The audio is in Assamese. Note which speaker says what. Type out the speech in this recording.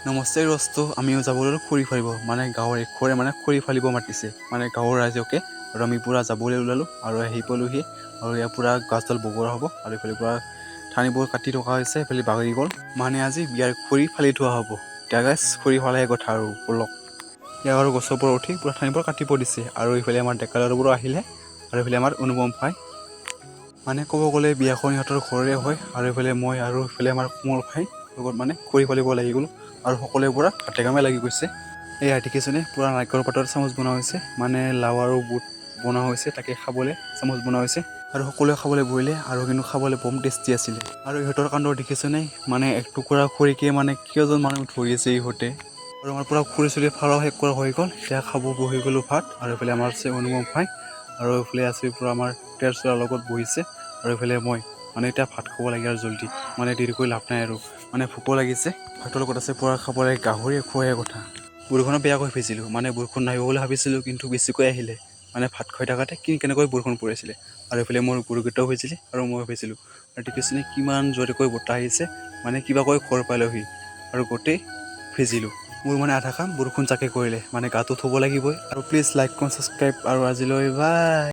Speaker 1: নমস্তে দোস্তো, আমিও যাবলৈ খৰি ফালিব মানে গাঁৱৰ এঘৰে মানে খৰি ফালিব মাতিছে মানে গাঁৱৰ ৰাইজকে। আৰু আমি পূৰা যাবলৈ ওলালোঁ আৰু আহি পালোহি। আৰু ইয়াৰ পূৰা গাছডাল বগৰা হ'ব আৰু এইফালে পূৰা ঠানিবোৰ কাটি থকা হৈছে, এইফালে বাগৰি গ'ল। মানে আজি বিয়াৰ খৰি ফালি থোৱা হ'ব। এতিয়া গাছ খৰি ফালাহে কথা আৰু বলক। ইয়াৰ আৰু গছৰ পৰা উঠি পূৰা ঠানিবোৰ কাটিব দিছে। আৰু এইফালে আমাৰ ডেকা ল'ৰাবোৰো আহিলে আৰু এইফালে আমাৰ অনুপম ভাই। মানে ক'ব গ'লে বিয়াখন সিহঁতৰ ঘৰৰে হয়। আৰু এইফালে মই আৰু এইফালে আমাৰ কোমল ভাই লগত মানে খৰি ফালিব লাগি গ'লোঁ। আৰু সকলোৱে পূৰা হাতে কামে লাগি গৈছে। এই দেখিছেনে পূৰা নাৰিকল পাতৰ চামুচ বনোৱা হৈছে, মানে লাও আৰু বুট বনোৱা হৈছে, তাকে খাবলৈ চামুচ বনোৱা হৈছে। আৰু সকলোৱে খাবলৈ বহিলে আৰু কিন্তু খাবলৈ বম টেষ্টি আছিলে। আৰু ইহঁতৰ কাণ্ডৰ দেখিছেনে, মানে একটুকুৰা খৰিকে মানে কেইজন মানুহ ধৰি আছে ইহঁতে। আৰু আমাৰ পূৰা খৰি চৰি ফালাও শেষ কৰা হৈ গ'ল। এতিয়া খাব বহি গ'লোঁ ভাত। আৰু এইফালে আমাৰ আছে অনুপম ভাই আৰু এইফালে আছে পূৰা আমাৰ তেৰচোৱাৰ লগত বহিছে। আৰু এইফালে মই মানে এতিয়া ভাত খাব লাগে আৰু জল্দি, মানে দেৰি কৰি লাভ নাই আৰু মানে ভোকো লাগিছে। ভাতৰ লগত আছে পূৰা খাবলৈ গাহৰি খোৱাহে কথা। বৰষুণত বেয়াকৈ ভিজিলোঁ, মানে বৰষুণ নাহিব বুলি ভাবিছিলোঁ কিন্তু বেছিকৈ আহিলে। মানে ভাত খাই থাকোঁতে কেনেকৈ বৰষুণ পৰিছিলে। আৰু এইফালে মোৰ গুৰুকেইটাও ভিজিলে আৰু ময়ো ভিজিলোঁ। আৰু দেখিছেনে কিমান জোৰকৈ বতাহ আহিছে, মানে কিবাকৈ ঘৰ পালোহি আৰু গোটেই ভিজিলোঁ। মোৰ মানে আধা কাম বৰষুণ জাকে কৰিলে, মানে গাটো থ'ব লাগিবই। আৰু প্লিজ লাইক, কমেণ্ট, ছাবস্ক্ৰাইব আৰু আজিলৈ বাই।